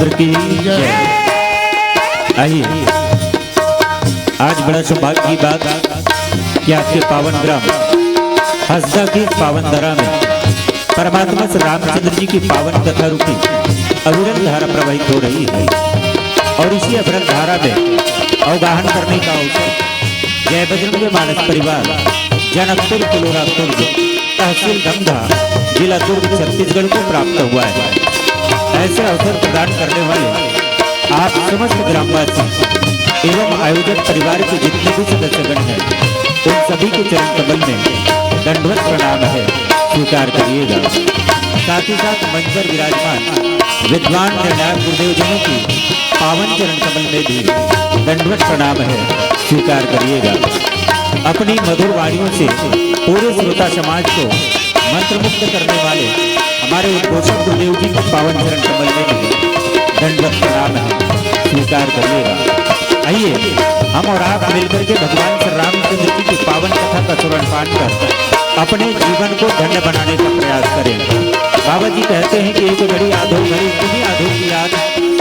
रामचंद्र की जय। आइए, आज बड़ा सौभाग्य की बात कि आपके पावन ग्राम हसदा की पावन धरा में परमात्मा श्री रामचंद्र जी की पावन कथा रूपी अविरल धारा प्रवाहित हो रही है और इसी अविरल धारा में अवगाहन करने का अवसर जय बजरंग मानस परिवार जनकपुर कुलोरा दुर्ग तहसील गंगा जिला दुर्ग छत्तीसगढ़ को प्राप्त हुआ है। ऐसे अवसर प्रदान करने वाले आप समस्त ग्रामवासी एवं आयोजक परिवार के जितने भी सदस्यगण हैं उन सभी के चरण कमल में दंडवत प्रणाम है, स्वीकार करिएगा। साथ ही साथ मंच पर विराजमान विद्वान निर्णायक गुरुदेव जनों की पावन चरण कमल में भी दंडवत प्रणाम है, स्वीकार करिएगा। अपनी मधुर वाणियों से पूरे श्रोता समाज को मंत्रमुग्ध करने वाले हमारे उद्घोषक गुरुदेव जी के पावन चरण कमल में भी दंडवत प्रणाम है, स्वीकार करिएगा। आइए हम और आप मिलकर के भगवान श्री रामचंद्र जी की पावन कथा का श्रवण पाठ कर अपने जीवन को धन्य बनाने का प्रयास करें। बाबा जी कहते हैं कि एक घड़ी आधो घड़ी तुम्हें आधो की याद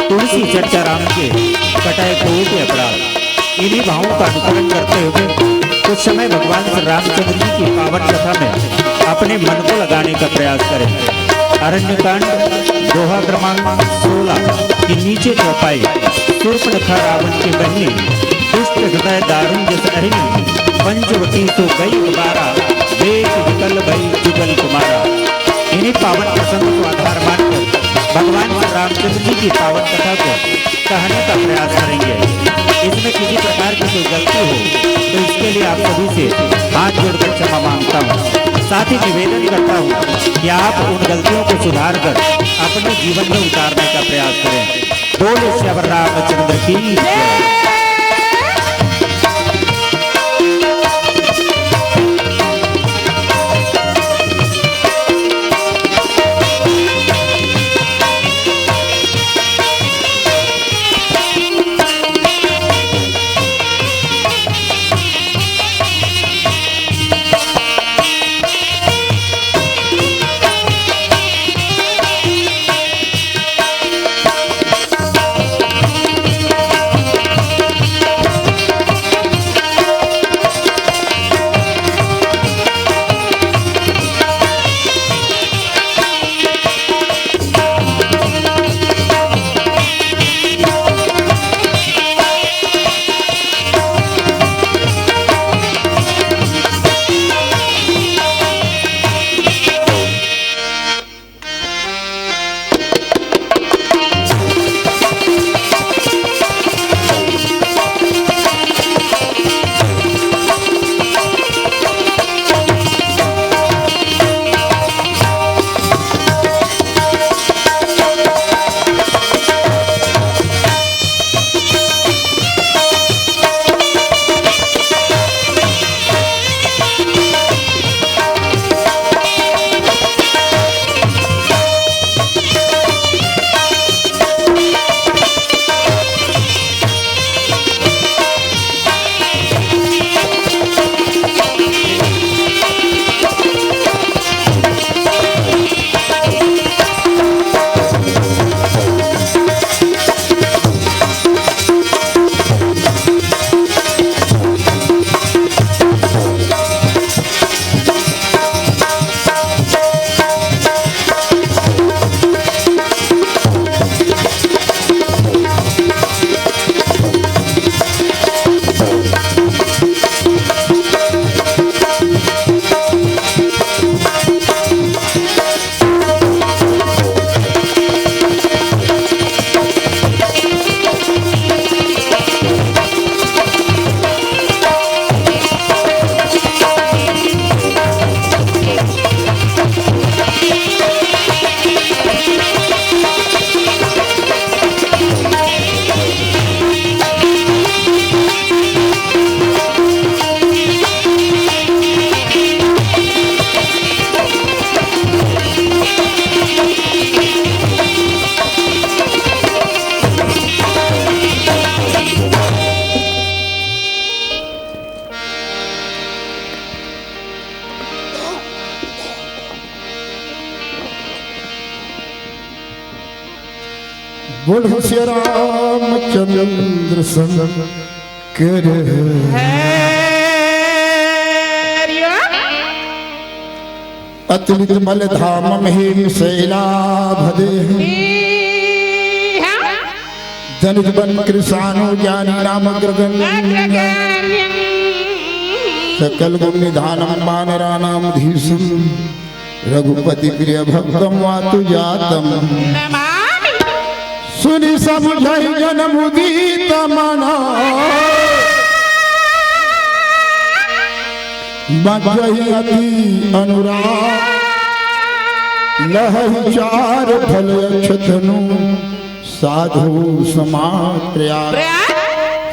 तुलसी चर्चा राम के कटाए को के अपराध। इन्हीं भावों का अनुकरण करते हुए कुछ समय भगवान श्री रामचंद्र जी की पावन कथा में अपने मन को लगाने का प्रयास करें। अरण्यकांड दोहा क्रमांक 16 की नीचे चौपाई शूर्पणखा रावण के बहनी दुष्ट हृदय दारुण जस अहिनी पंचवटी तो गई दोबारा देश विकल भई जुगल तुम्हारा। इन्हीं पावन प्रसंग को आधार मानकर भगवान श्री रामचंद्र जी की पावन कथा को कहने का प्रयास करेंगे। इसमें किसी प्रकार की कोई गलती हो तो इसके लिए आप सभी से हाथ जोड़कर क्षमा मांगता हूँ। साथ ही निवेदन करता हूँ कि आप उन गलतियों को सुधार कर अपने जीवन में उतारने का प्रयास करें। बोलो श्री रामचंद्र की जय। बोलो श्री रामचंद्र शंकर अतुलित बल धाम महीम शैलाभदे धनुष बन कृषाणु ज्ञानी राम ग्रगन सकल गुण निधानम वानराणाम धीशम रघुपति प्रिय भक्तम वातु जातम सुनि समुझै जन मुदीत मना बजहि अति अनुराग लहहि चार फल अक्षतनु साधु समाज प्रयाग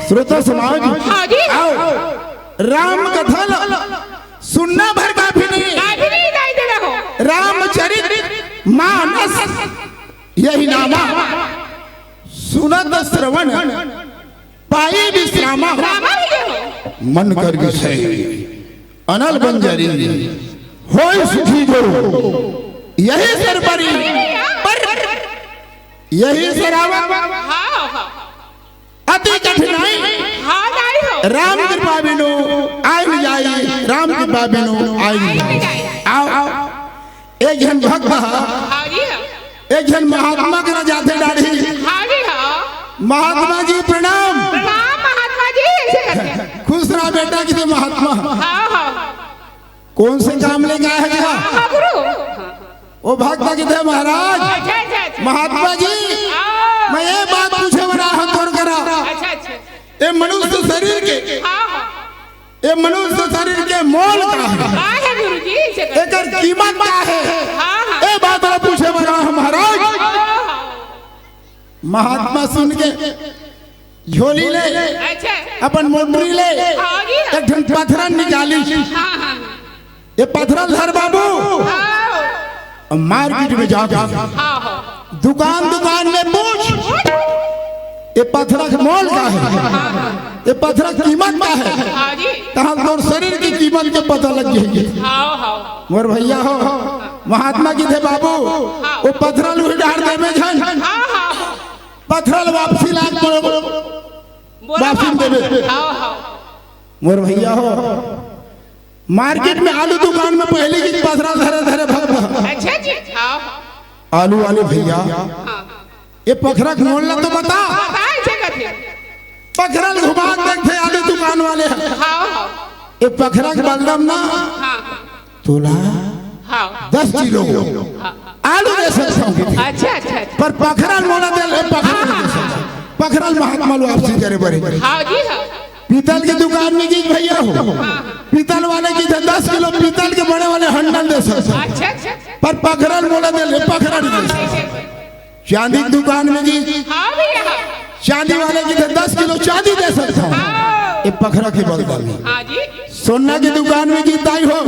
श्रोता समाज आओ राम कथा सुनना भर काफी नहीं रामचरित मानस यही नामा सुनत श्रवण पाए विश्रामा मन कर विषय अनल बंजरी होय सुखी जो यही सरपरी यही सरावा अति कठिनाई राम कृपा बिनु आई जाई राम कृपा बिनु आई आओ आओ एक जन भक्त एक जन महात्मा के जाते दाढ़ी महात्मा जी प्रणाम महात्मा जी खुश रहा बेटा कि महात्मा कौन से काम लेके आए हैं गुरु वो भक्त की थे महाराज महात्मा जी मैं ये बात पूछे बना हाथ तोड़ करा ये मनुष्य शरीर के ये मनुष्य शरीर के मोल का है गुरुजी एक कीमत क्या है ये बात पूछे बना महाराज महात्मा सुन के झोली ले अपन मोटरी ले एक ठन पत्थर निकाली ये पत्थर धर बाबू मार्केट में जाकर दुकान दुकान में पूछ ये पत्थर का मोल का है ये पत्थर की कीमत क्या है कहाँ तोर शरीर की कीमत के पता लग जाएगी मोर भैया हो महात्मा की थे बाबू वो पत्थर डाल दे में झन पत्थर वापसी लाग वापसी देवे मोर भैया हो मार्केट में आलू दुकान में पहले की पथरा धरे धरे भग आलू वाले भैया ये पखरा मोड़ना तो बता पखरा घुमा देखते आलू दुकान वाले ये पखरा बलदम ना तोला 10 किलो आलू दे सकता हूँ पर पखरा मोड़ा दे पखरा महात्मा लो आपसे करे बड़े पीतल की दुकान में की भैया हो पीतल वाले की 10 किलो पीतल के बड़े वाले हंडल दे सकते पर पखरल मोला दे ले पखरल चांदी की दुकान में की चांदी वाले की 10 किलो चांदी दे सकता हूँ ये पखरा के बलदल में सोना की दुकान में की ताई हो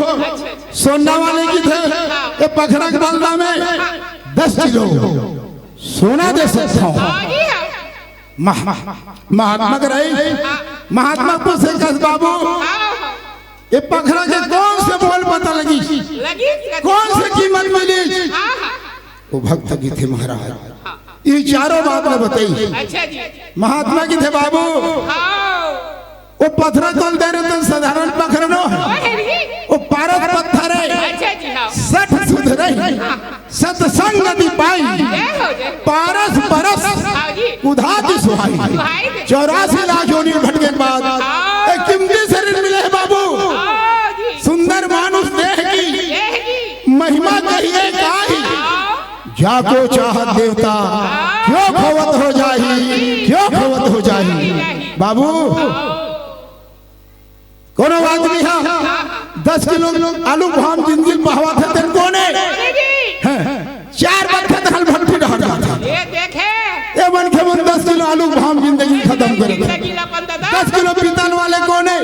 सोना वाले की थे ये पखरा के बलदा में 10 किलो सोना दे सकता हूँ महात्मा कर महात्मा को से कस बाबू ये पखरा के कौन से बोल पता लगी कौन से कीमत मिली वो भक्त की थे महाराज ये चारों बात ने बताई महात्मा की थे बाबू वो पत्थर तोल दे रहे थे साधारण पखर नो वो पारस पत्थर है 60 सुधरे सत्संग नदी पाई पारस परस उधाती सुहाई 84 लाख योनि भटके के बाद एक कीमती शरीर मिले है बाबू सुंदर मानुष देह की महिमा कहिए काई जाको चाहत देवता क्यों खवत हो जाही क्यों खवत हो जाही बाबू कोनो आदमी है 10 किलो आलू भाम जिंदगी बहवा थे तेरे कोने 4 बरखत हल भट्टी डाल जाता ये देखे ये मन के मन 10 किलो आलू भाम जिंदगी खत्म कर दे 10 किलो पीतल वाले कोने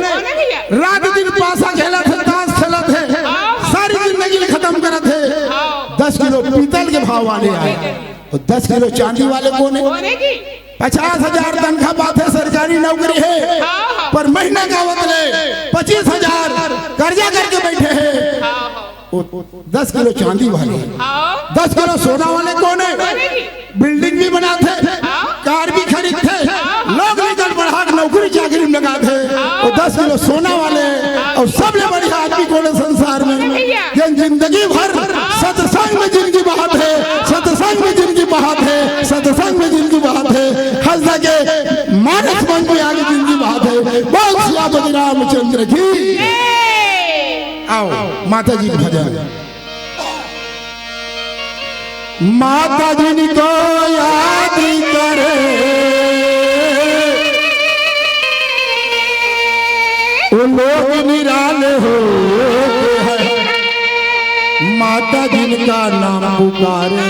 रात दिन पासा खेला थे ताश खेला थे सारी जिंदगी खत्म कर थे 10 किलो पीतल के भाव वाले आए और 10 किलो चांदी वाले कोने 50,000 तनख्वाह बात है सरकारी नौकरी है पर महीने का बदले 25,000 कर्जा करके बैठे हैं 10 किलो चांदी वाले 10 किलो सोना वाले कौन है बिल्डिंग भी बनाते, कार भी खरीदते, लोग निकल बढ़ा के नौकरी चाकरी में लगाते, और 10 किलो सोना वाले और सबले बढ़िया आदमी को संसार में ये जिंदगी भर सत्संग में जिंदगी बहात है, सत्संग में जिंदगी बहात है, सत्संग में जिंदगी बहात है, हंस लगे मानस मन में आगे जिंदगी बहात है। बोल सियापति रामचंद्र की। आओ माता जी भजन। माता जी को याद करे वो लोग निराले हो, माता जिनका नाम पुकारे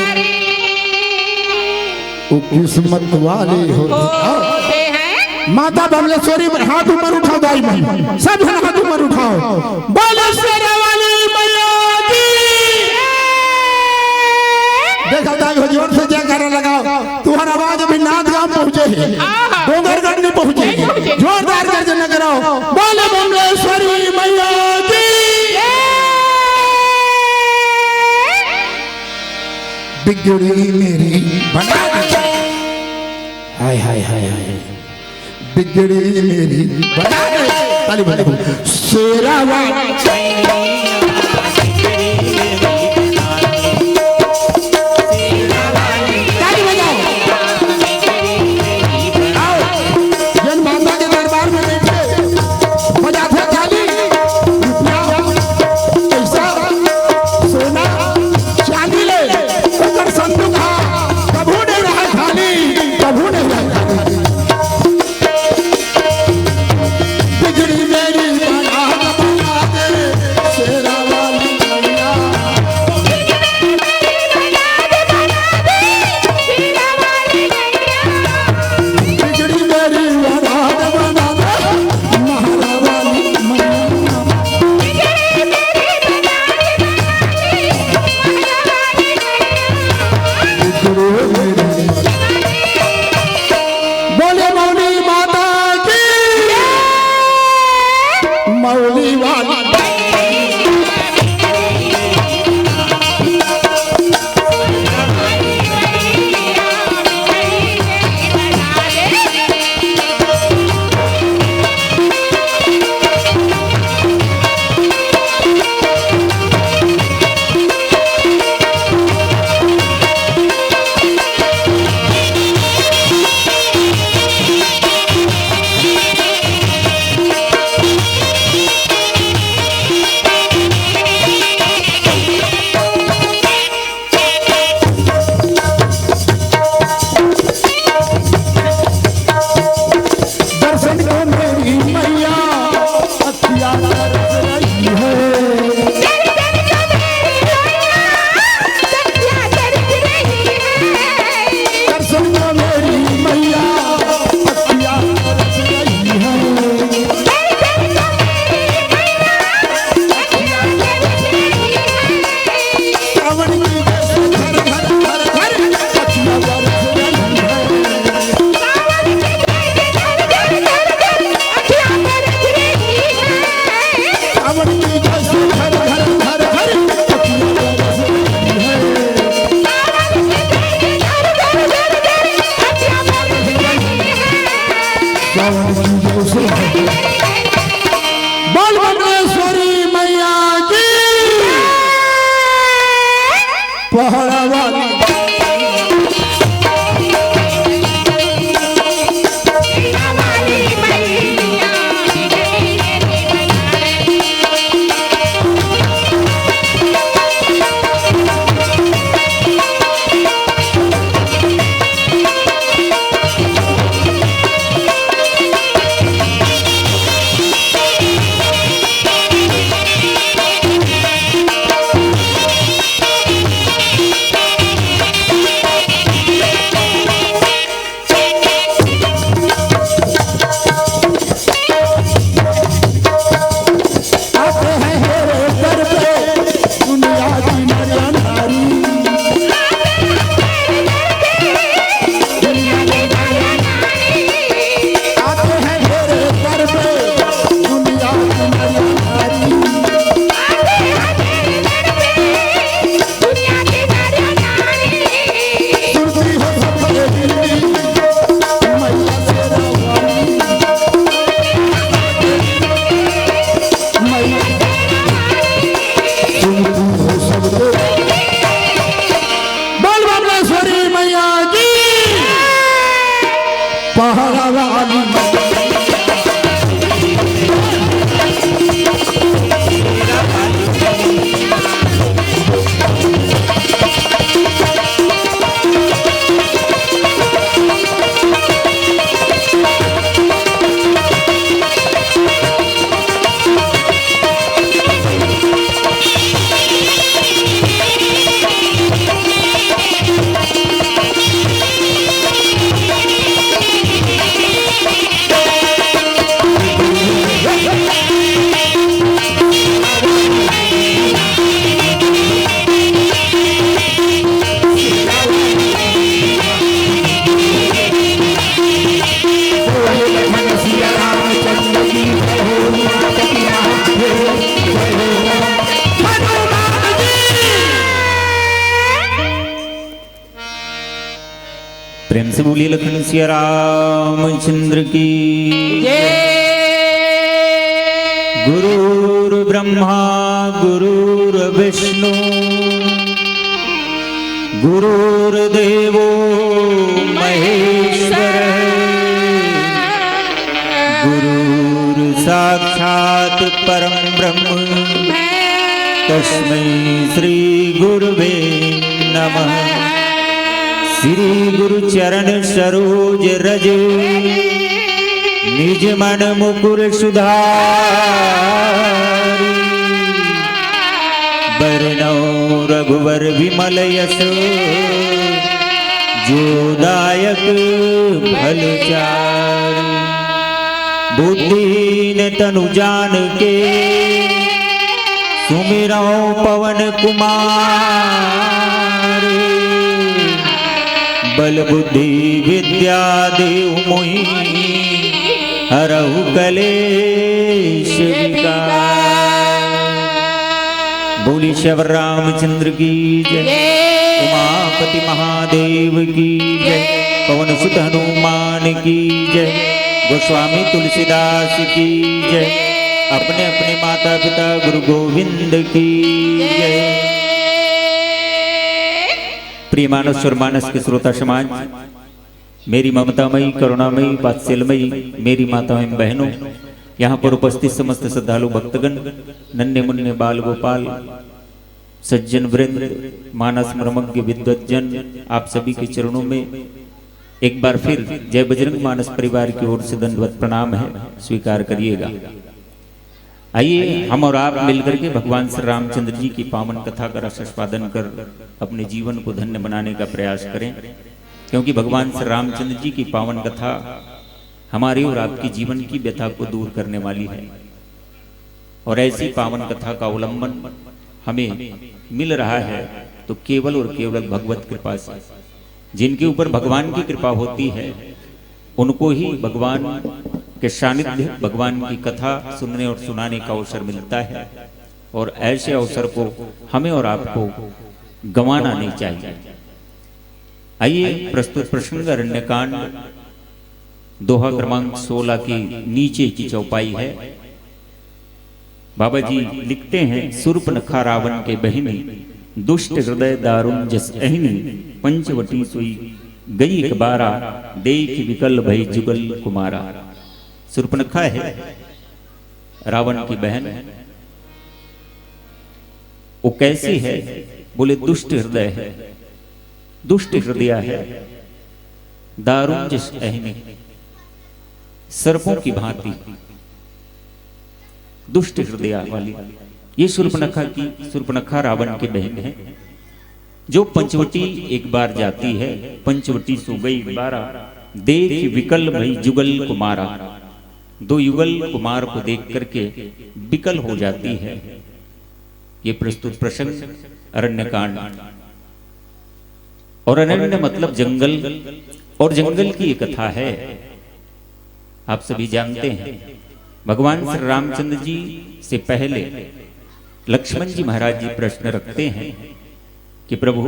वो किस्मत वाले होते हैं। माता बमलेश्वरी हाथ ऊपर उठाओ, दाई मन सब जन हाथ ऊपर उठाओ, बमलेश्वरी वाली मैया की। देखा दाई हो जोर से जयकारा लगाओ, तुम्हारा आवाज अभी नाथ गांव पहुंचे है, डोंगरगढ़ नहीं पहुंचे, जोरदार गर्जन कराओ, बोले बमलेश्वरी मैया की। बिगड़ी मेरी बना दे, हाय हाय हाय हाय, बिगड़ी मेरी बना दे, ताली बजाओ, शेरा वाली सूली लखन सिया रामचंद्र की गुरुर् ब्रह्मा गुरुर्विष्णु गुरुर्देवो महेश्वर गुरुर्साक्षात् परम ब्रह्म तस्मै श्री गुरुवे नमः। श्री गुरु चरण सरोज रज निज मन मुकुर सुधारि बरनौ रघुवर विमल यश जोदायक फल चारि। बुद्धिहीन तनु जान के सुमिरौ पवन कुमार बल बुद्धि विद्या देव मोहि हरहु कलेश विकार। बोली श्री रामचंद्र की जय, उमापति महादेव की जय, पवन सुत हनुमान की जय, गोस्वामी तुलसीदास की जय, अपने अपने माता पिता गुरु गोविंद की जय। प्रिय मानस और मानस के श्रोता समाज, मेरी ममतामयी करुणामयी वात्सल्यमयी मेरी माता एवं बहनों, यहाँ पर उपस्थित समस्त श्रद्धालु भक्तगण, नन्हे मुन्ने बाल गोपाल, सज्जन वृंद, मानस मर्मज्ञ विद्वज्जन, आप सभी के चरणों में एक बार फिर जय बजरंग मानस परिवार की ओर से दंडवत प्रणाम है, स्वीकार करिएगा। आइए हम और आप मिलकर के भगवान श्री रामचंद्र जी की पावन कथा का रसास्वादन कर अपने जीवन को धन्य बनाने का प्रयास करें, क्योंकि भगवान श्री रामचंद्र जी की पावन कथा हमारी और आपकी जीवन की व्यथा को दूर करने वाली है। और ऐसी पावन कथा का अवलंबन हमें मिल रहा है तो केवल और केवल भगवत कृपा से। जिनके ऊपर भगवान की कृपा होती है उनको ही भगवान के सानिध्य, भगवान की कथा सुनने और सुनाने का अवसर मिलता है, और ऐसे अवसर को हमें और आपको गंवाना नहीं चाहिए। आइए प्रस्तुत प्रसंग अरण्यकांड दोहा क्रमांक 16 की नीचे की चौपाई है। बाबा जी लिखते हैं, शूर्पणखा रावण के बहिनी, दुष्ट हृदय दारुण जस अहिनी, पंचवटी सोई गई कबारा, देख विकल भई जुगल कुमारा। शूर्पणखा है रावण की बहन। वो कैसी है? बोले दुष्ट हृदय है, दुष्ट हृदय है, दारुण जिस अहिनी, सर्पों की भांति दुष्ट हृदय वाली। ये शूर्पणखा रावण की बहन है, जो पंचवटी एक बार जाती है, पंचवटी सो गई बारा, देख विकल भई जुगल कुमारा। दो युगल कुमार को देख करके विकल हो जाती है। ये प्रस्तुत प्रसंग अरण्यकांड, और अरण्य मतलब जंगल, और जंगल की ये कथा है। आप सभी जानते हैं भगवान श्री रामचंद्र जी से पहले लक्ष्मण जी महाराज जी प्रश्न रखते हैं कि प्रभु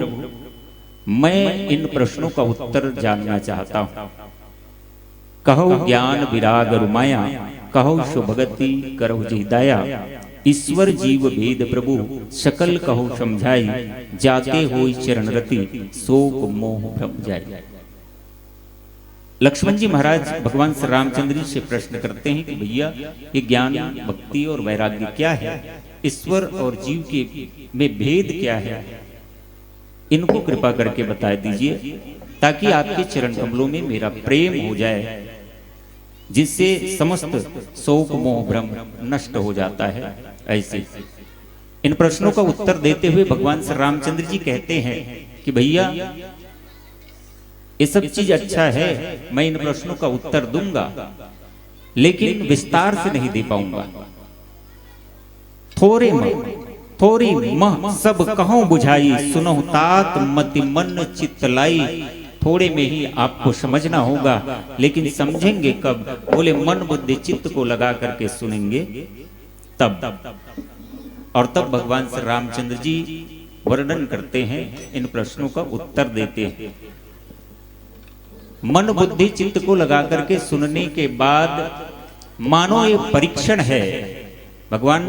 मैं इन प्रश्नों का उत्तर जानना चाहता हूं। कहो ज्ञान विराग रुमाया, कहो शो भगति करहु जिदाया, ईश्वर जीव भेद प्रभु सकल कहो समझाई, जाते होई चरण रति शोक मोह भ्रम जाय। लक्ष्मण जी महाराज भगवान श्री रामचंद्र जी से प्रश्न करते हैं कि भैया ये ज्ञान भक्ति और वैराग्य क्या है, ईश्वर और जीव के में भेद क्या है, इनको कृपा करके बता दीजिए, ताकि आपके चरण कमलों में मेरा प्रेम हो जाए, जिससे समस्त शोक मोह भ्रम नष्ट हो जाता है। ऐसे इन प्रश्नों का उत्तर देते हुए भगवान श्री रामचंद्र जी कहते हैं कि भैया ये सब चीज अच्छा है, मैं इन प्रश्नों का उत्तर दूंगा, लेकिन विस्तार से नहीं दे पाऊंगा। थोड़े में थोड़ी मह सब कहूं बुझाई, सुनो तात मति मन चित्त लाई। थोड़े में ही आपको समझना होगा, लेकिन समझेंगे कब? बोले मन बुद्धि चित्त को लगा करके सुनेंगे तब। और तब भगवान श्री रामचंद्र जी वर्णन करते हैं, इन प्रश्नों का उत्तर देते हैं। मन बुद्धि चित्त को लगा करके सुनने के बाद मानो ये परीक्षण है। भगवान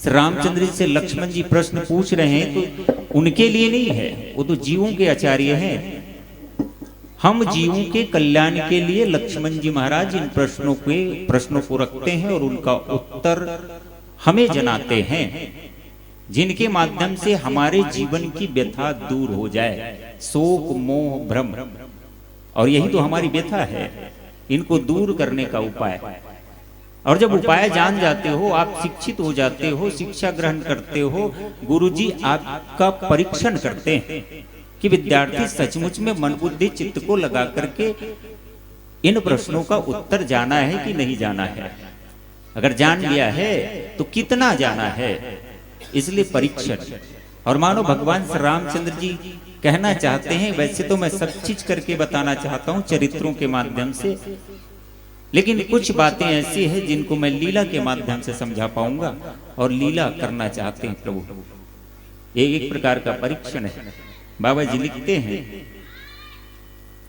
श्री रामचंद्र जी से लक्ष्मण जी प्रश्न पूछ रहे हैं तो उनके लिए नहीं है, वो तो जीवों के आचार्य हैं। हम जीवों के कल्याण के लिए लक्ष्मण जी महाराज इन प्रश्नों को रखते हैं और उनका उत्तर हमें जनाते हैं, जिनके माध्यम से हमारे जीवन की व्यथा दूर हो जाए, शोक मोह भ्रम। और यही तो हमारी व्यथा है, इनको दूर करने का उपाय। और जब उपाय जान जाते हो, आप शिक्षित हो जाते हो, शिक्षा ग्रहण करते हो, गुरुजी आपका परीक्षण करते हैं कि विद्यार्थी सचमुच में मन बुद्धि चित्त को लगा करके इन प्रश्नों का उत्तर जाना है कि नहीं जाना है। अगर जान लिया है तो कितना जाना है, इसलिए परीक्षण। और मानो भगवान श्री रामचंद्र जी कहना चाहते हैं, वैसे तो मैं सब चीज करके बताना चाहता हूं चरित्रों के माध्यम से, लेकिन कुछ बातें ऐसी हैं जिनको मैं लीला के माध्यम से समझा पाऊंगा, और लीला करना चाहते हैं प्रभु। ये एक प्रकार का परीक्षण है। बाबा जी लिखते हैं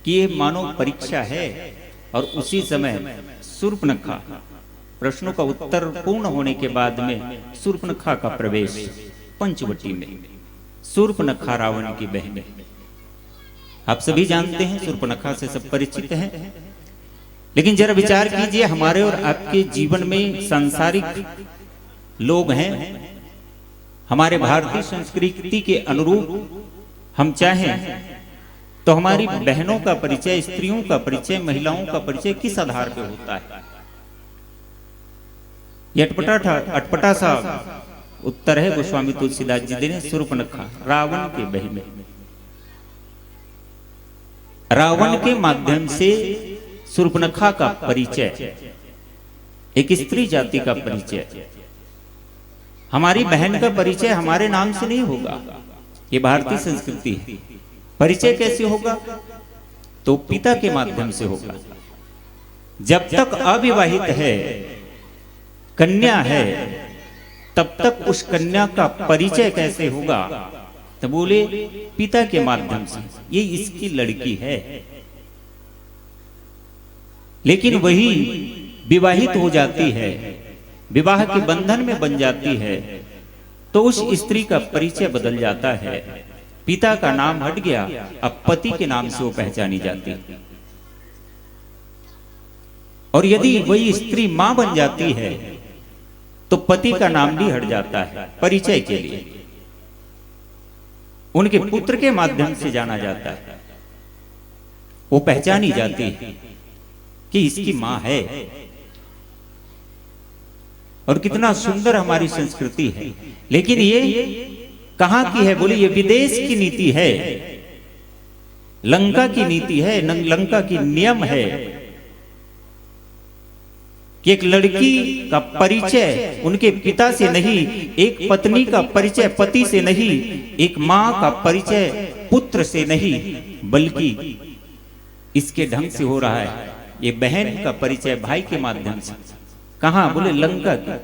कि ये मानो परीक्षा है। और उसी समय शूर्पणखा, प्रश्नों का उत्तर पूर्ण होने के बाद में शूर्पणखा का प्रवेश पंचवटी में। शूर्पणखा रावण की बहन है, आप सभी जानते हैं, शूर्पणखा से सब परिचित हैं। लेकिन जरा विचार कीजिए, हमारे और आपके जीवन में सांसारिक लोग हैं, हमारे भारतीय संस्कृति के अनुरूप हम चाहें तो हमारी बहनों का परिचय, स्त्रियों का परिचय, महिलाओं का परिचय किस आधार पर होता है? ये अटपटा सा उत्तर है गोस्वामी तुलसीदास जी ने। शूर्पणखा रावण के बहन, रावण के माध्यम से शूर्पणखा का परिचय, एक स्त्री जाति का परिचय। हमारी बहन का परिचय हमारे नाम से नहीं होगा, ये भारतीय संस्कृति है। परिचय कैसे होगा? तो पिता के माध्यम से होगा। जब तक अविवाहित है, कन्या है, तब तक उस कन्या का परिचय कैसे होगा? तो बोले पिता के माध्यम से, ये इसकी लड़की है। लेकिन वही विवाहित हो जाती है, विवाह के बंधन में बन जाती है, तो उस स्त्री का परिचय बदल जाता है। पिता का नाम हट गया, अब पति के नाम से वो पहचानी जाती है। और यदि वही स्त्री मां बन जाती है तो पति का नाम भी हट जाता है परिचय के लिए। उनके पुत्र के माध्यम से जाना जाता है, वो पहचानी जाती है कि इसकी मां है। और कितना सुंदर हमारी संस्कृति है। लेकिन ये कहां की है? बोले ये विदेश की नीति है, लंका की नीति है, लंका की नियम है कि एक लड़की का परिचय उनके पिता से नहीं, एक पत्नी का परिचय पति से नहीं, एक मां का परिचय पुत्र से नहीं, बल्कि इसके ढंग से हो रहा है ये बहन का परिचय भाई के माध्यम से। कहां? बोले लंका की,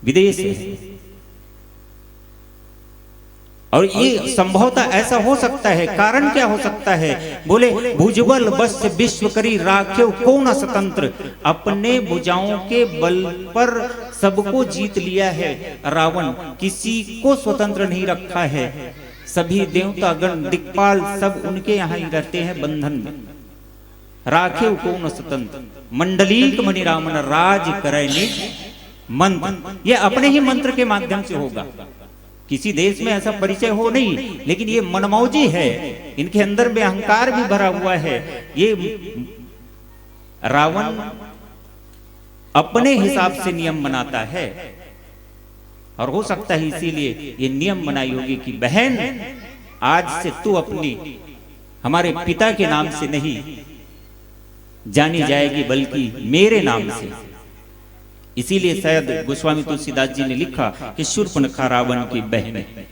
विदेश है। और ये संभवतः ऐसा हो सकता है, कारण क्या हो सकता है? बोले भुजबल बस विश्व करी राख्यो को न स्वतंत्र, अपने भुजाओं के बल पर सबको जीत लिया है रावण, किसी को स्वतंत्र नहीं रखा है। सभी देवता गण दिक्पाल सब उनके यहाँ ही रहते हैं बंधन में। राख्यो को न स्वतंत्र, मंडलीक मणि रावण राज करे निज मंत्र, ये अपने ही मंत्र के माध्यम से होगा। किसी देश में ऐसा परिचय हो नहीं, लेकिन ये मनमौजी है, इनके अंदर में अहंकार भी भरा हुआ है। ये रावण अपने हिसाब से नियम बनाता है, और हो सकता है इसीलिए ये नियम बनाई होगी कि बहन आज से तू अपनी हमारे पिता के नाम से नहीं जानी जाएगी, बल्कि मेरे नाम से। इसीलिए शायद गोस्वामी तुलसीदास जी ने लिखा कि शूर्पणखा रावण की बहन है।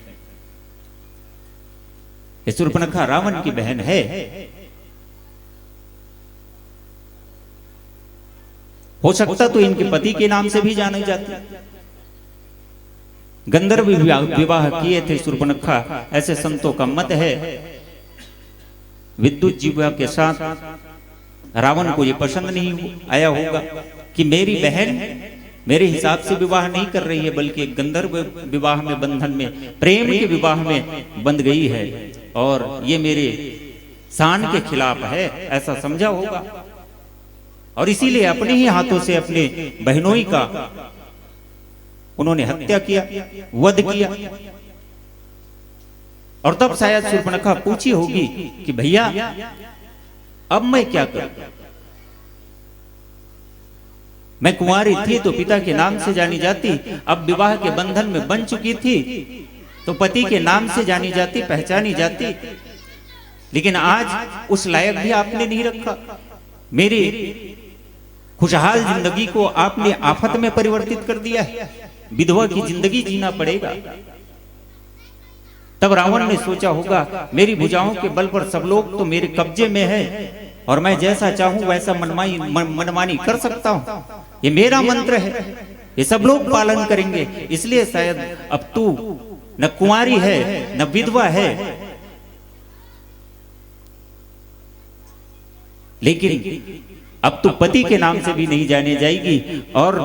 शूर्पणखा रावण की बहन है। हो सकता तो इनके पति के नाम से भी जानी जाती। गंधर्व विवाह किए थे शूर्पणखा, ऐसे संतों का मत है। विद्युत जीवा के साथ रावण को ये पसंद नहीं आया होगा कि मेरी बहन मेरे हिसाब से विवाह नहीं कर रही है, बल्कि एक गंधर्व विवाह में बंधन में प्रेम के विवाह में बंध गई है और ये मेरे शान के खिलाफ है, ऐसा समझा होगा। और इसीलिए अपने ही हाथों से अपने बहनोई का उन्होंने हत्या किया, वध किया। और तब शायद शूर्पणखा पूछी होगी कि भैया अब मैं क्या करूं? मैं कुंवारी थी तो पिता के नाम से जानी जाती, अब विवाह के बंधन में बन चुकी थी तो पति के नाम से जानी जाती, पहचानी जाती, लेकिन आज उस लायक भी आपने नहीं रखा। मेरी खुशहाल जिंदगी को आपने आफत में परिवर्तित कर दिया है, विधवा की जिंदगी जीना पड़ेगा। तब रावण ने सोचा होगा मेरी भुजाओं के बल पर सब लोग तो मेरे कब्जे में है और मैं जैसा चाहूं वैसा मनमानी कर सकता हूं, ये मेरा मंत्र है, ये सब लोग पालन करेंगे, इसलिए शायद अब तू न कुंवारी है न विधवा है, लेकिन अब तो पति के नाम से भी नहीं जाने जाएगी और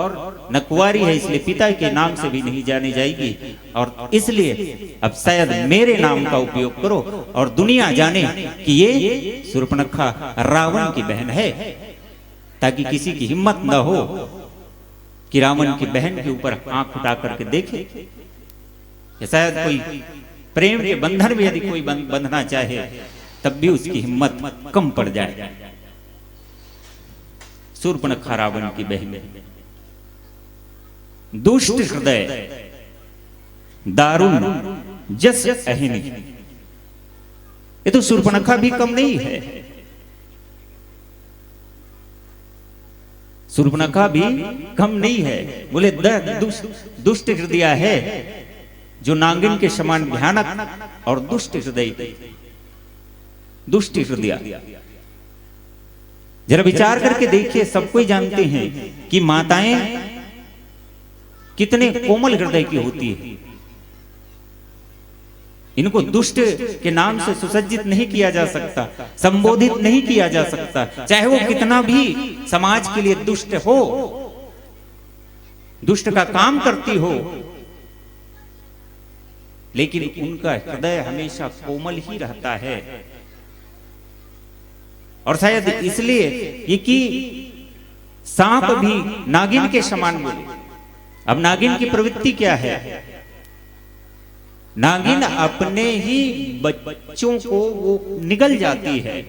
न कुंवारी है इसलिए पिता के नाम से भी नहीं जाने जाएगी, और इसलिए अब शायद मेरे नाम का उपयोग करो और दुनिया जाने कि ये शूर्पणखा रावण की बहन है, ताकि किसी की हिम्मत न हो कि रावण की बहन के ऊपर आंख उठा करके देखे। शायद कोई प्रेम के बंधन में यदि कोई बंधना चाहे तब भी उसकी हिम्मत कम पड़ जाए। शूर्पणखा रावण की बहन, दुष्ट हृदय दारुण जस अहिनी, ये तो शूर्पणखा भी कम नहीं है, शूर्पणखा भी कम नहीं है। बोले दुष्ट हृदय है जो नागिन के समान भयानक और दुष्ट हृदय, दुष्ट हृदय। जरा विचार करके देखिए, सब कोई जानते हैं कि माताएं कितने कोमल हृदय की होती है, इनको दुष्ट के नाम से सुसज्जित नहीं किया जा सकता, संबोधित नहीं किया जा सकता, चाहे वो कितना भी समाज के लिए दुष्ट हो, दुष्ट का काम करती हो, लेकिन उनका हृदय हमेशा कोमल ही रहता है। और शायद इसलिए ये कि सांप भी नागिन के समान बोले। अब नागिन की प्रवृत्ति क्या है? नागिन अपने ही बच्चों को वो निगल जाती है।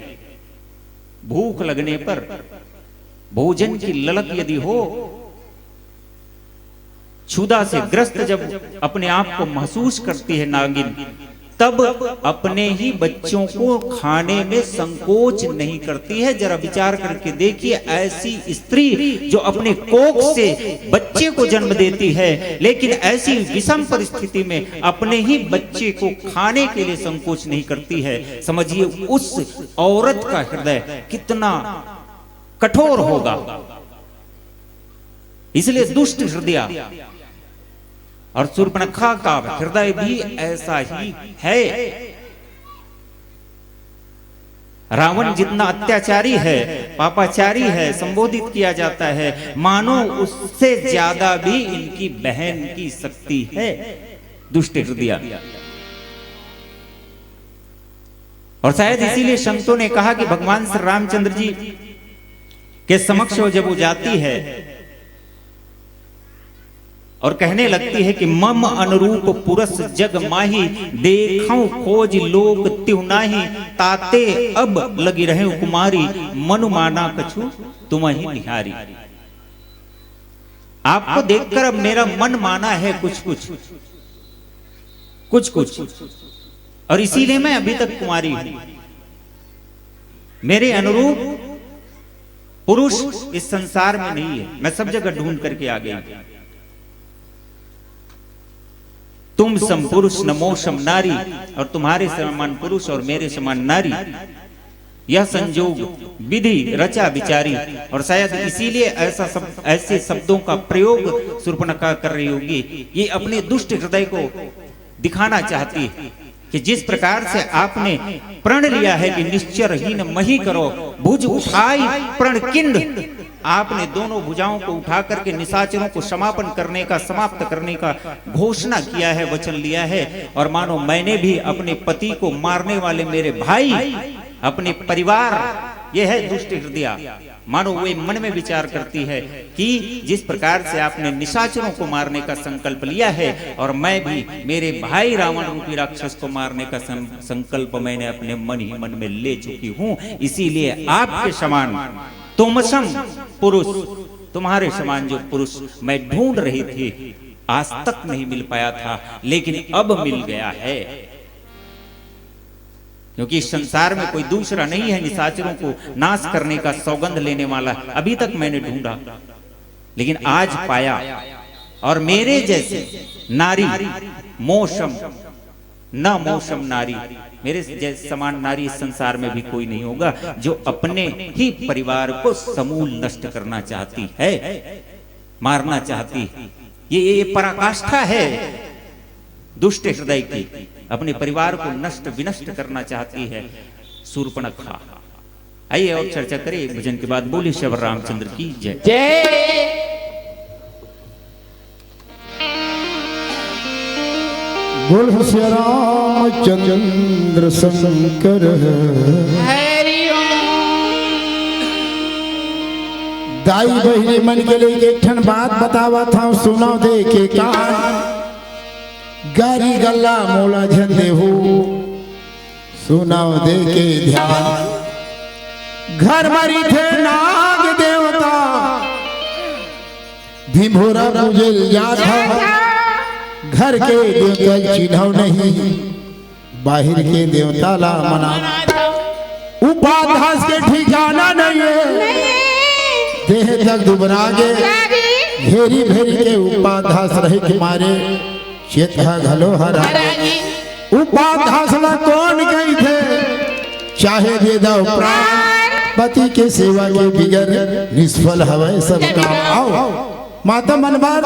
भूख लगने पर भोजन की ललक यदि हो, क्षुधा से ग्रस्त जब अपने आप को महसूस करती है नागिन, तब अपने ही बच्चों को खाने में संकोच नहीं करती है। जरा विचार करके देखिए, ऐसी स्त्री जो अपने कोख से बच्चे को जन्म देती है, लेकिन ऐसी विषम परिस्थिति में अपने ही बच्चे को खाने के लिए संकोच नहीं करती है, समझिए उस औरत का हृदय कितना कठोर होगा। इसलिए दुष्ट हृदय, और शूर्पणखा का हृदय भी ऐसा ही है। रावण जितना अत्याचारी है, पापाचारी है, संबोधित किया जाता है, मानो उससे ज्यादा भी इनकी बहन की शक्ति है, दुष्ट हृदय। और शायद इसीलिए संतों ने कहा कि भगवान श्री रामचंद्र जी के समक्ष जब वो जाती है और कहने लगती है कि मम अनुरूप पुरुष जग माही, देखऊं खोज लोक त्यों नाही, ताते अब लगी रहे कुमारी, मनु माना कछु तुम ही निहारी। आपको देखकर अब मेरा मन माना है कुछ कुछ, और इसीलिए मैं अभी तक कुमारी हूं। मेरे अनुरूप पुरुष इस संसार में नहीं है, मैं सब जगह ढूंढ करके आ गई। तुम सम पुरुष नमो सम नारी, और तुम्हारे समान पुरुष और मेरे समान नारी, यह संजोग विधि रचा विचारी। और शायद इसीलिए ऐसे शब्दों का प्रयोग शूर्पणखा कर रही होगी। ये अपने दुष्ट हृदय को दिखाना चाहती है कि जिस प्रकार से आपने प्रण लिया है कि निश्चरहीन मही करो, भुज उठाई प्रण किंद, आपने दोनों भुजाओं को उठा करके निशाचरों को समापन करने का, समाप्त करने का घोषणा किया है, वचन लिया है। और मानो मैंने भी अपने पति को मारने वाले मेरे भाई, अपने परिवार, यह है दुष्ट हृदय, मानो वे मन में विचार करती है कि जिस प्रकार से आपने निशाचरों को मारने का संकल्प लिया है, और मैं भी मेरे भाई रावण रूपी राक्षस को मारने का संकल्प मैंने अपने मन ही मन में ले चुकी हूं। इसीलिए आपके समान तुमसम पुरुष, तुम्हारे समान जो पुरुष मैं ढूंढ रही थी, आज तक नहीं मिल पाया था, लेकिन अब मिल गया है। क्योंकि इस संसार में कोई दूसरा नहीं है निशाचरों को नाश करने का सौगंध लेने वाला। अभी तक मैंने ढूंढा, लेकिन आज पाया। और मेरे जैसे नारी मोशम न मोशम नारी, मेरे जैसे समान नारी इस संसार में भी कोई नहीं होगा जो अपने ही परिवार को समूल नष्ट करना चाहती है, मारना चाहती। ये पराकाष्ठा है दुष्ट हृदय की, अपने परिवार को नष्ट विनष्ट करना चाहती है शूर्पणखा। आइए और चर्चा करें भजन के बाद। बोलिए श्री रामचंद्र की जय। जय। बोल श्री रामचंद्र शंकर हरि दाई बहिनी मन के लिए एक ठन बात बतावा था, सुनो दे के कान। गारी गल्ला मोला झंडे हो, सुनाओ दे के ध्यान। घर मरी थे नाग देवता, भीमोरा पूजल जाता। घर के देवता चिन्हव नहीं, बाहर के देवता ला मना। उपाध्यास के ठिकाना नहीं है, देह तक दुबरा गे। घेरी भेरी के उपाध्यास रहे के मारे, चेता घलो हरा। उपाध्यास ला कौन कही थे, चाहे दे दो प्राण। पति के सेवा के बिगर निष्फल हवे सब काम। आओ माता मनबार,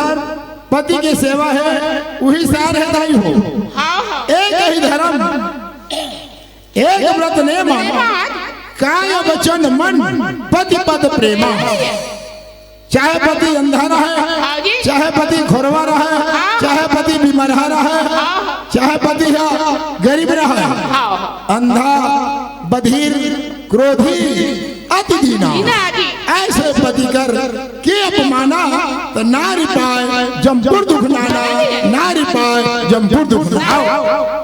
पति की सेवा है वही सार है दाई हो। एक ही धर्म, एक व्रत नेम, काय वचन मन, पति पद प्रेमा। चाहे पति अंधा रहे, चाहे पति घोरवा रहे, चाहे पति बीमार रहे, चाहे पति गरीब रहे, अंधा बधिर क्रोधी अति दीना, ऐसे पति कर के अपमाना। तो नारी पाए जमपुर दुख नाना, नारी पाए जमपुर दुख नाना।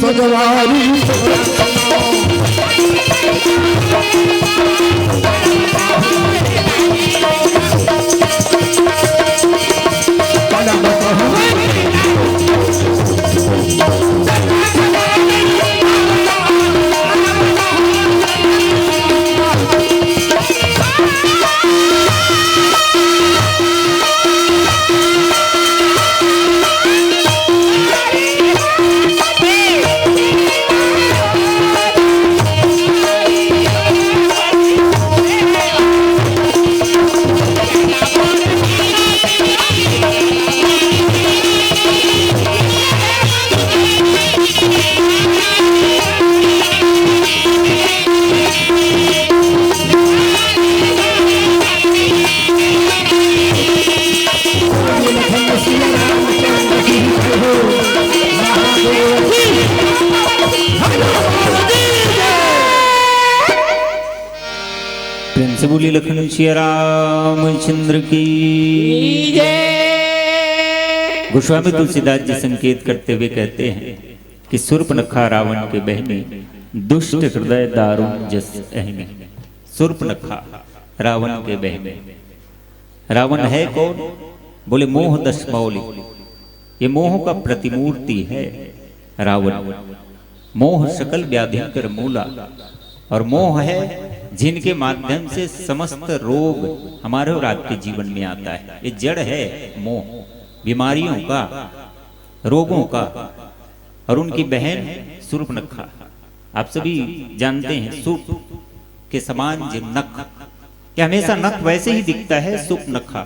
भगवारी प्रेम से बोली लखन सिया रामचंद्र की जय। गोस्वामी तुलसीदास जी संकेत करते हुए कहते हैं कि शूर्पणखा रावण के बहने दुष्ट हृदय दारुण जस अहनी। शूर्पणखा रावण के बहने, रावण है कौन? बोले मोह दश मौली, ये मोह का प्रतिमूर्ति है रावण। मोह सकल व्याधिकर मूला, और मोह है जिनके माध्यम से समस्त रोग हमारे और आपके जीवन में आता है। ये जड़ है मोह, बीमारियों का, रोगों का। और उनकी बहन शूर्पणखा, आप सभी जानते हैं सूप के समान जो नख, क्या हमेशा नख वैसे ही दिखता है शूर्पणखा।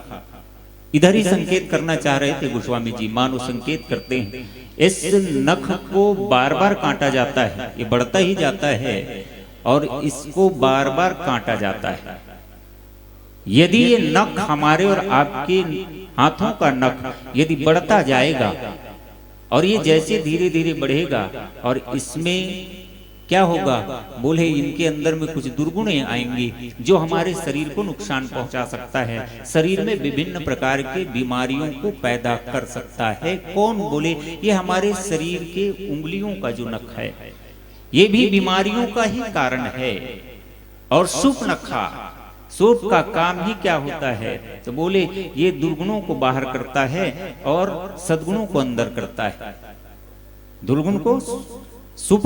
इधर ही संकेत करना चाह रहे थे गोस्वामी जी, मानो संकेत करते हैं इस नख को बार बार काटा जाता है, ये बढ़ता ही जाता है और इसको बार बार काटा जाता है। यदि ये नख हमारे और आपके हाथों का नख यदि बढ़ता जाएगा और ये जैसे धीरे धीरे बढ़ेगा और इसमें क्या होगा? बोले इनके अंदर में कुछ दुर्गुण आएंगी जो हमारे शरीर को नुकसान पहुंचा सकता है, शरीर में विभिन्न प्रकार के बीमारियों को पैदा कर सकता है। कौन? बोले ये हमारे शरीर के उंगलियों का जो नख है, ये भी बीमारियों का ही कारण है। और शूर्पणखा, सूप का काम ही क्या होता है? तो बोले ये दुर्गुणों को बाहर करता है और सद्गुणों को अंदर करता है। दुर्गुण को सूप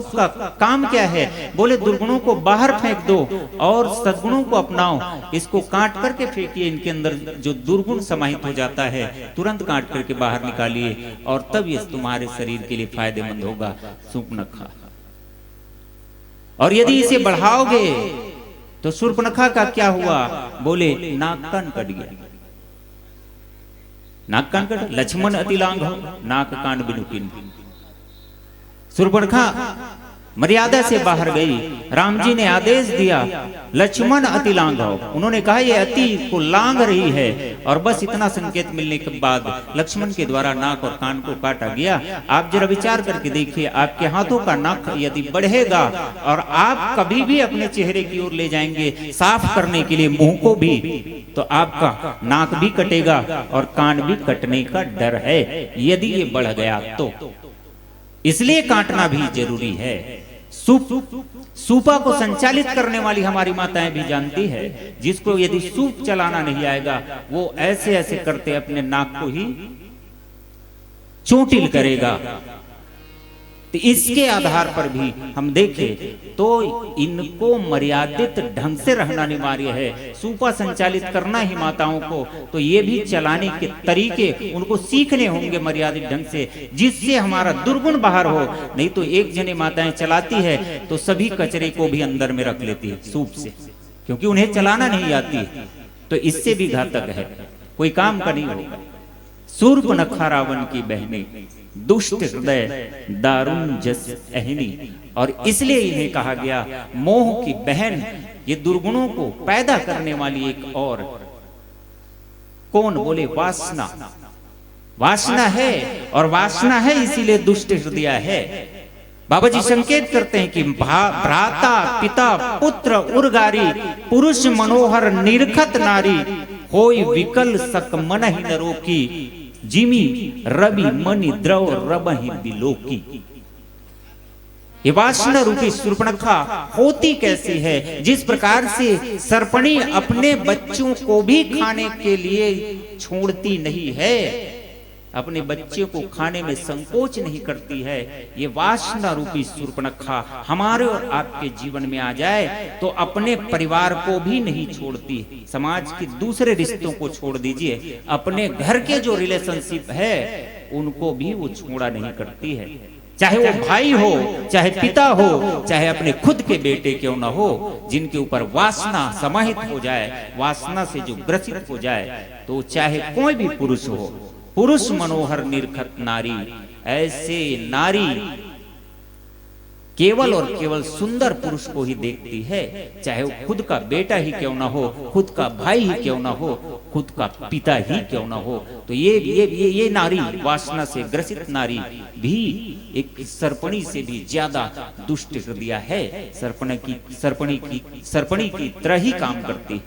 का काम क्या है? बोले दुर्गुणों को बाहर फेंक दो और सद्गुणों को अपनाओ। इसको काट करके फेंकिए, इनके अंदर जो दुर्गुण समाहित हो जाता है तुरंत काट करके बाहर निकालिए और तब ये तुम्हारे शरीर के लिए फायदेमंद होगा। शूर्पणखा। और यदि इसे बढ़ाओगे तो शूर्पणखा का क्या हुआ? बोले नाक कान कट गया। नाक कान कट, लक्ष्मण अति लांघ हो, नाक कान बिनु किन। शूर्पणखा मर्यादा से बाहर गई। राम जी ने आदेश दिया लक्ष्मण अति लांघ हो। उन्होंने कहा ये अति को लांघ रही है और बस इतना संकेत मिलने के बाद लक्ष्मण के द्वारा नाक और कान को काटा गया। आप जरा विचार करके देखिए, आपके हाथों का नख यदि बढ़ेगा और आप कभी भी अपने चेहरे की ओर ले जाएंगे साफ करने के लिए मुंह को भी, तो आपका नाक भी कटेगा और कान भी कटने का डर है यदि ये बढ़ गया तो। इसलिए काटना भी जरूरी है। सूपा को संचालित करने वाली हमारी माताएं भी जानती है, जिसको यदि सूप चलाना नहीं आएगा वो ऐसे ऐसे करते अपने नाक को ही चोटिल करेगा। तो इसके आधार पर भी हम देखें तो इनको मर्यादित ढंग से रहना अनिवार्य है। सूपा संचालित करना ही माताओं को, तो ये भी चलाने के तरीके उनको सीखने होंगे मर्यादित ढंग से, जिससे हमारा दुर्गुण बाहर हो। नहीं तो एक जने माताएं चलाती है तो सभी कचरे को भी अंदर में रख लेती है सूप से, क्योंकि उन्हें चलाना नहीं आती, तो इससे भी घातक है, कोई काम का नहीं होगा। शूर्पणखा रावण की बहनें दुष्ट हृदय दारुण जस अहनी, और इसलिए इन्हें कहा गया मोह की बहन। ये दुर्गुणों को पैदा करने वाली एक और कौन? बोले वासना। वासना है, और वासना है इसीलिए दुष्ट हृदय है। बाबा जी संकेत करते हैं कि भ्राता पिता पुत्र उर्गारी पुरुष मनोहर निरखत नारी होई विकल सक मन ही नरो की जिमी रवि मणि द्रव रबहि बिलोकी। ये वासना रूपी शूर्पणखा होती कैसी है? जिस प्रकार से सर्पणी अपने बच्चों को भी खाने के लिए छोड़ती नहीं है, अपने बच्चों को खाने में संकोच नहीं करती है, ये वासना रूपी शूर्पणखा हमारे और आपके जीवन में आ जाए तो अपने परिवार को भी नहीं छोड़ती। समाज के दूसरे रिश्तों को छोड़ दीजिए, अपने घर के जो रिलेशनशिप है उनको भी वो छोड़ा नहीं करती है। चाहे वो भाई हो, चाहे पिता हो, चाहे अपने खुद के बेटे क्यों ना हो, जिनके ऊपर वासना समाहित हो जाए, वासना से जो ग्रसित हो जाए, तो चाहे कोई भी पुरुष हो, पुरुष मनोहर निरखत नारी, ऐसे नारी केवल और केवल सुंदर पुरुष को ही देखती है, चाहे वो खुद का बेटा ही क्यों ना हो, खुद का भाई ही क्यों ना हो, खुद का पिता ही क्यों ना हो। तो ये नारी, वासना से ग्रसित नारी भी एक सर्पणी से भी ज्यादा दुष्ट हृदय है, सर्पणी की तरह ही काम करती।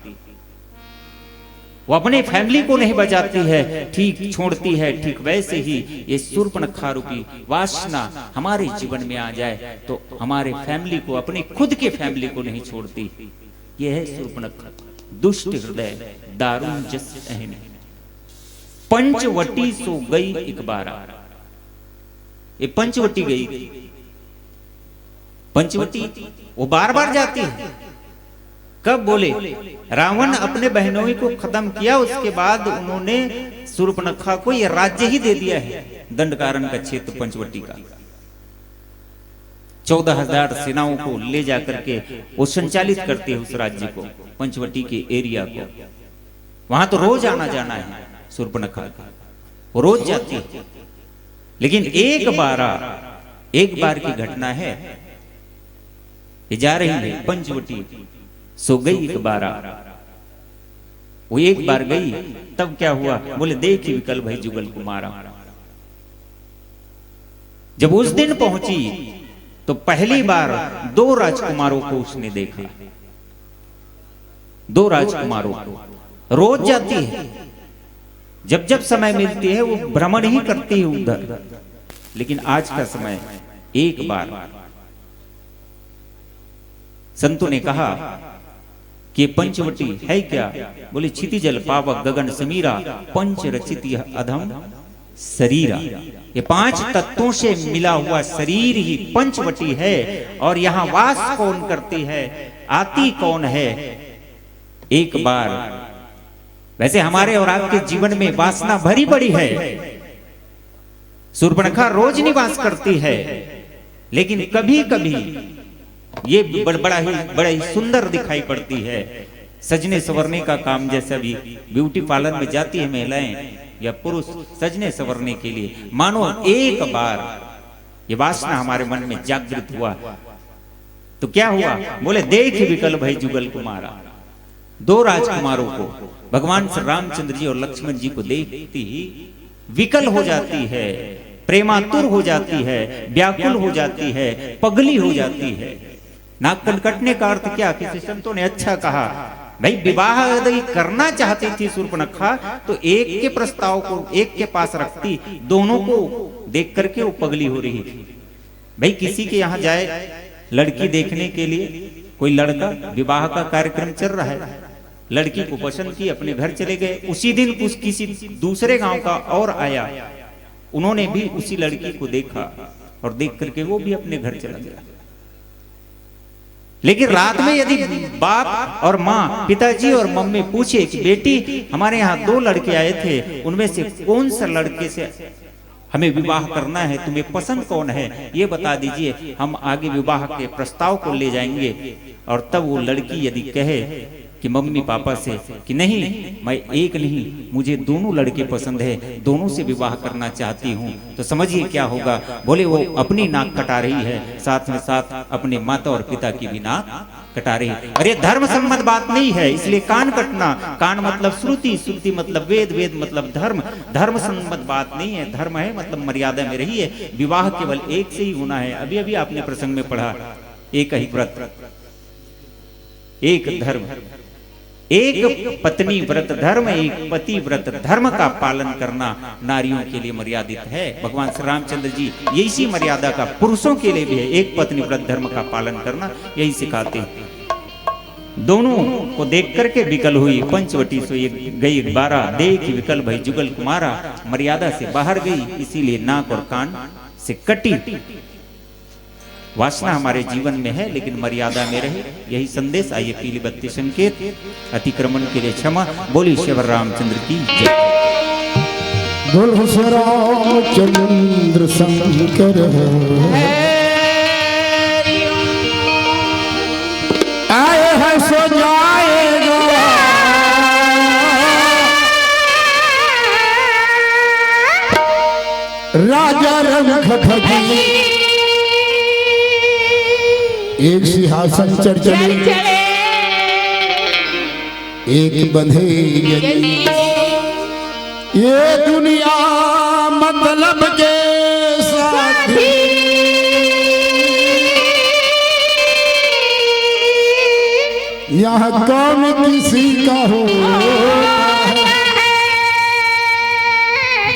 वो अपने फैमिली को नहीं बचाती है, ठीक छोड़ती है, ठीक वैसे ही ये शूर्पणखा रूपी वासना हमारे जीवन में आ जाए तो हमारे फैमिली को, अपने खुद के फैमिली को नहीं छोड़ती। ये है शूर्पणखा, दुष्ट हृदय दारुण जस अहन। पंचवटी सो गई एक बार, ये पंचवटी गई, पंचवटी वो बार बार जाती है। कब बोले? रावण अपने बहनोई को खत्म किया, उसके बाद उन्होंने शूर्पणखा को यह राज्य ही दे दिया है, दंडकारण्य का क्षेत्र पंचवटी का। 14,000 सेनाओं को ले जाकर के वो संचालित करते हैं उस राज्य को, पंचवटी के एरिया को। वहां तो रोज आना जाना है शूर्पणखा का, वो रोज जाती है। लेकिन एक बार की घटना है, ये जा रही है पंचवटी, सो गई एक बार। वो एक बार गई, तब क्या हुआ? बोले देखी विकल भई जुगल को मारा। जब उस दिन पहुंची तो पहली बार 2 राजकुमारों को उसने देखा, 2 राजकुमारों को। रोज जाती है, जब जब समय मिलती है वो भ्रमण ही करती है उधर, लेकिन आज का समय एक बार। संतों ने कहा कि पंचवटी है क्या? बोले क्षितिजल पावक गगन समीरा, पंच रचित यह अधम शरीरा। ये 5 तत्वों से मिला हुआ शरीर ही पंचवटी है। और यहाँ वास कौन करती है, आती कौन है? एक बार। वैसे हमारे और आपके जीवन में वासना भरी पड़ी है, शूर्पणखा रोज निवास करती है, लेकिन कभी कभी ये बड़ा ही सुंदर दिखाई पड़ती है। सजने संवरने का काम, जैसा भी ब्यूटी पार्लर में जाती है महिलाएं या पुरुष सजने संवरने के लिए, मानो एक बार ये वासना हमारे मन में जागृत हुआ तो क्या हुआ? बोले देख विकल भई जुगल को मारा। 2 राजकुमारों को भगवान श्री रामचंद्र जी और लक्ष्मण जी को देखती ही विकल हो जाती है, प्रेमातुर हो जाती है, व्याकुल हो जाती है, पगली हो जाती है। नाक कटने का अर्थ क्या? किसी संतों ने अच्छा कहा, भाई विवाह यदि करना चाहती थी शूर्पणखा तो एक के प्रस्ताव को एक के पास रखती, दोनों को देख करके वो पगली हो रही थी। भाई किसी के यहाँ जाए लड़की देखने के लिए, कोई लड़का, विवाह का कार्यक्रम चल रहा है, लड़की को पसंद की, अपने घर चले गए। उसी दिन किसी दूसरे गांव का और आया, उन्होंने भी उसी लड़की को देखा और देख करके वो भी अपने घर चला गया। लेकिन रात में यदि बाप और माँ, पिताजी और मम्मी पूछे कि बेटी हमारे यहाँ 2 लड़के आए थे, उनमें से कौन सा लड़के से हमें विवाह करना है, तुम्हें पसंद कौन है, ये बता दीजिए, हम आगे विवाह के प्रस्ताव को ले जाएंगे। और तब वो लड़की यदि कहे कि मम्मी पापा से कि नहीं, मैं एक नहीं, मुझे दोनों लड़के पसंद है, दोनों से विवाह करना चाहती हूँ, तो समझिए क्या होगा। बोले वो अपनी नाक कटा रही है, साथ में साथ अपने माता और पिता की भी नाक कटा रही है। और ये धर्म सम्मत बात नहीं है, इसलिए कान कटना, कान मतलब श्रुति, श्रुति मतलब वेद, वेद मतलब धर्म, धर्म सम्मत बात नहीं है। धर्म है मतलब मर्यादा में रहिए, विवाह केवल एक से ही होना है। अभी अभी आपने प्रसंग में पढ़ा, एक ही व्रत, एक धर्म, एक पत्नी व्रत धर्म, एक पति व्रत धर्म का पालन करना नारियों के लिए मर्यादित है। भगवान श्री रामचंद्र जी यही मर्यादा का पुरुषों के लिए भी है, एक पत्नी व्रत धर्म का पालन करना यही सिखाते हैं। दोनों को देख करके विकल हुई पंचवटी सोई गई 12, देख विकल भई जुगल कुमारा, मर्यादा से बाहर गई इसीलिए नाक और कान से कटी। वासना हमारे जीवन में है लेकिन मर्यादा में रहे, यही संदेश। आइए पीली बत्ती संकेत, अतिक्रमण के लिए क्षमा। बोली श्री रामचंद्र की जय। बोलो श्री रामचंद्र शंकर आए हैं सो जाएगा, राजा रंग खगी एक सिंहासन चढ़ चले, एक बंधे यदि। ये दुनिया मतलब के साथी, यहाँ कौन किसी का हो,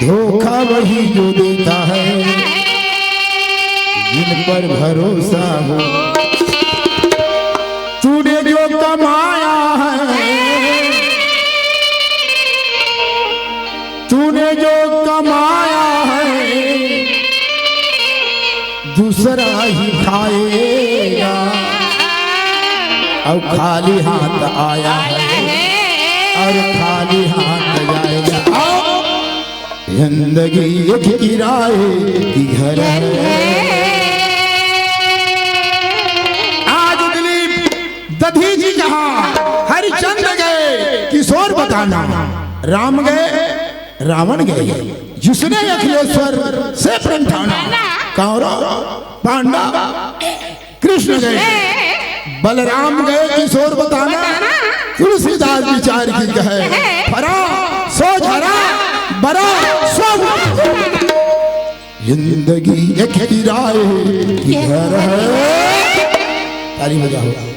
धोखा वही जो देता है जिन पर भरोसा हो। तूने जो कमाया है, तूने जो कमाया है, दूसरा ही खाएगा। अब खाली हाथ आया है और खाली हाथ जाएगा। जिंदगी एक किराए की घर है। दधी जी कहा, हरिचंद्र गए किशोर बताना, राम गए रावण गए, जिसने अखिलेश्वर से प्रेम ठाना। कौरव पांडव कृष्ण गए, बलराम गए किशोर बताना, तुलसीदास विचार की कहे, फरा सो झरा बरा सो। जिंदगी एक किराए की घर है। ताली बजाओ।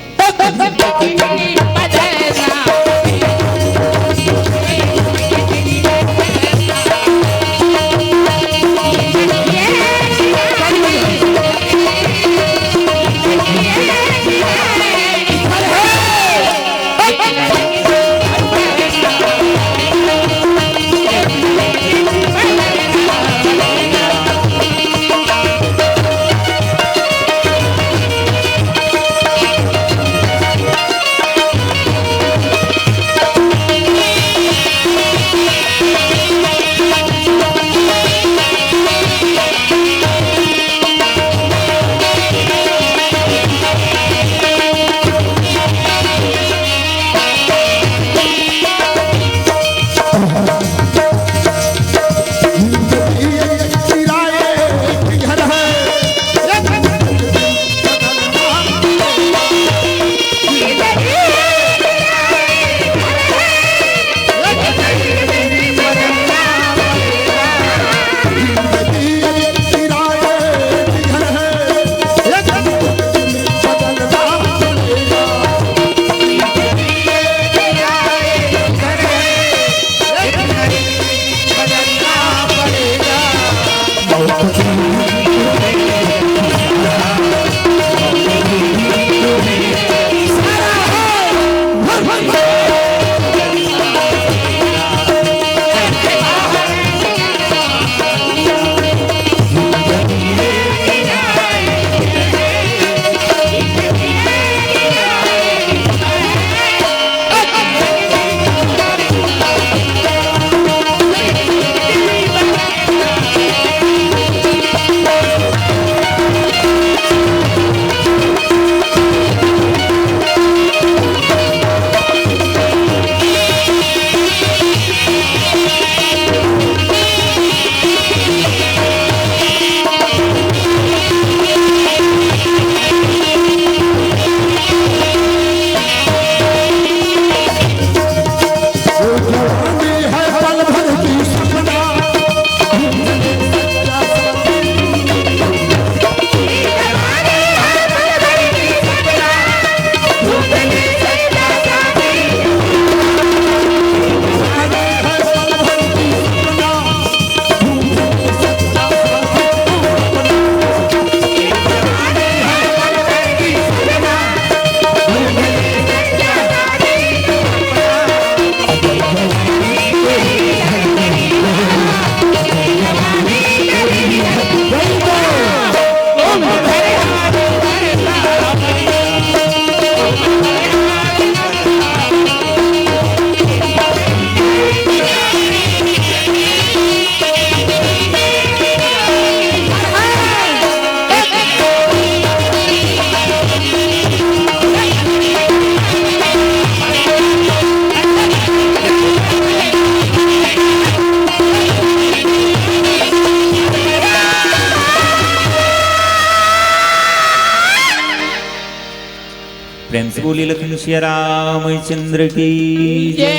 प्रेम से बोली लक्ष्मी श्री रामचंद्र की जय।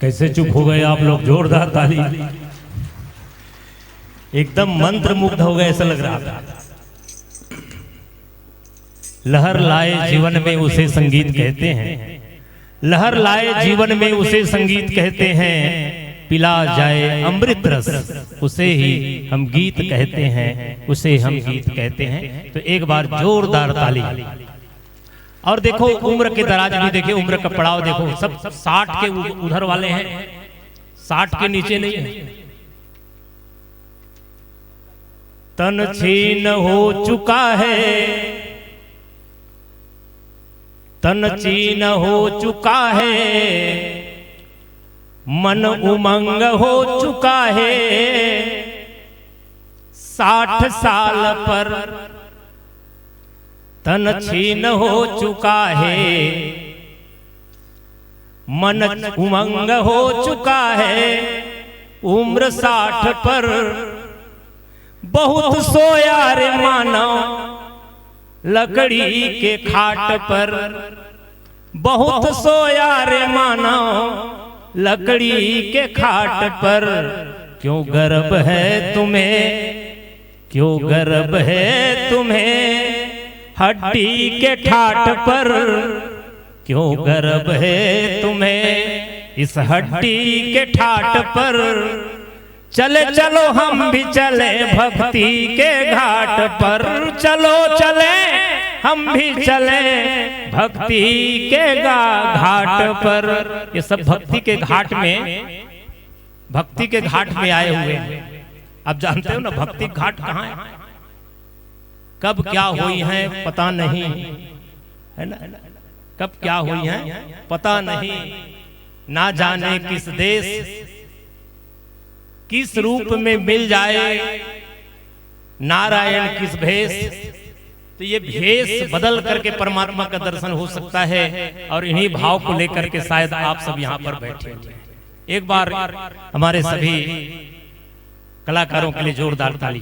कैसे चुप हो गए आप लोग? जोरदार ताली। एकदम मंत्र मुग्ध हो गए ऐसा लग रहा था। लहर लाए जीवन में उसे संगीत कहते हैं, लहर लाए जीवन में उसे संगीत कहते हैं, पिला जाए अमृत रस उसे ही हम गीत कहते हैं, उसे हम गीत कहते हैं। तो एक बार जोरदार ताली। और देखो उम्र के दराज भी देखिए, उम्र का पड़ाव देखो, सब 60 के उधर वाले हैं, 60 के नीचे नहीं है। तन छीन हो चुका है, तन चीन हो चुका है, मन उमंग हो चुका है, 60 साल पर तन छीन हो चुका है, मन उमंग हो चुका है, उम्र 60 पर बहुत सोया रे मानव लकड़ी के खाट पर, बहुत सोया रे मानव लकड़ी के खाट पर। क्यों गर्व है तुम्हें, क्यों गर्व है तुम्हें हड्डी के ठाट पर, क्यों गर्व है तुम्हें इस हड्डी के ठाट पर। चले चलो हम भी चले भक्ति के घाट पर, चलो चले हम भी चले भक्ति के घाट पर। ये सब भक्ति के घाट में, भक्ति के घाट में आए हुए हैं। आप जानते हो ना भक्ति घाट कहाँ है, कब क्या हुई है पता नहीं, है ना, कब क्या हुई है पता नहीं, ना जाने किस देश किस रूप में मिल जाए नारायण किस भेष। तो ये भेष बदल करके परमात्मा का दर्शन हो सकता है, और इन्हीं भाव को लेकर के शायद आप सब यहाँ पर बैठे हैं। एक बार हमारे सभी कलाकारों के लिए जोरदार ताली।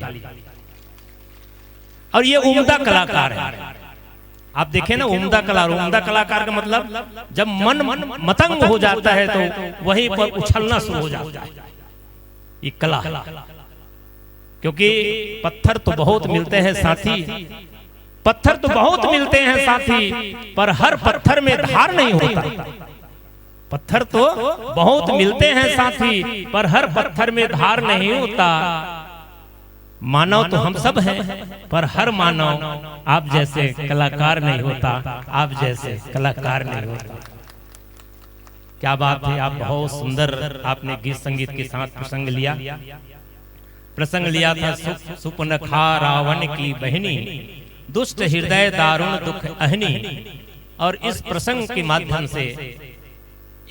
और ये उम्दा कलाकार है, आप देखें ना, उम्दा कलाकार का मतलब जब मन मतंग हो जाता है तो वहीं पर उछलना शुरू हो जाता है। ये कला, क्योंकि पत्थर तो बहुत मिलते हैं साथी, पत्थर तो बहुत मिलते हैं साथी, पर हर पत्थर में धार नहीं होता। पत्थर तो बहुत मिलते हैं साथी, पर हर पत्थर में धार नहीं होता। मानव तो हम सब हैं, पर हर मानव आप जैसे कलाकार नहीं होता, आप जैसे कलाकार नहीं होता। क्या बात है, आप बहुत सुंदर आपने गीत संगीत के साथ प्रसंग लिया। प्रसंग लिया था सुपनखा रावण की बहनी, दुष्ट हृदय दारुण दुख अहनी। और इस प्रसंग के माध्यम से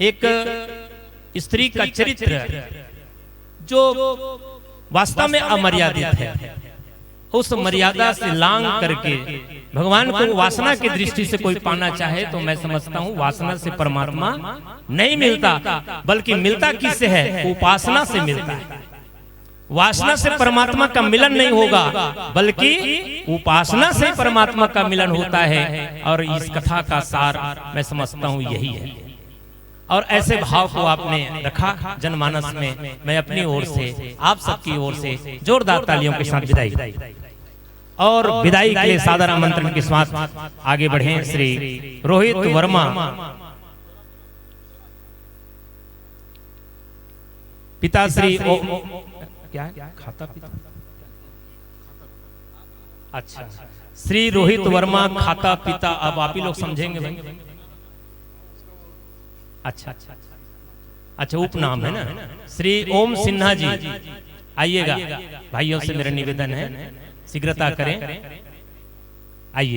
एक स्त्री का चरित्र जो वास्तव में अमर्यादित है, उस मर्यादा से लांग करके भगवान को वासना की दृष्टि से कोई पाना चाहे तो मैं समझता हूँ वासना से परमात्मा नहीं मिलता, बल्कि मिलता किससे है, उपासना से मिलता है। वासना से परमात्मा का मिलन नहीं होगा, बल्कि उपासना से परमात्मा का मिलन होता है। और इस कथा का सार मैं समझता हूँ यही है। और ऐसे भाव को आपने रखा जनमानस में। मैं अपनी ओर से आप सबकी ओर से जोरदार तालियों के साथ विदाई, और विदाई के लिए सादर आमंत्रण के साथ आगे बढ़े श्री रोहित वर्मा, पिताश्री क्या है? खाता पिता, अच्छा, श्री रोहित वर्मा खाता पिता। अब आप ही लोग समझेंगे भाई। अच्छा अच्छा अच्छा, उपनाम है ना। श्री ओम सिन्हा जी आइएगा, भाइयों से मेरा निवेदन है शीघ्रता करें, आइए।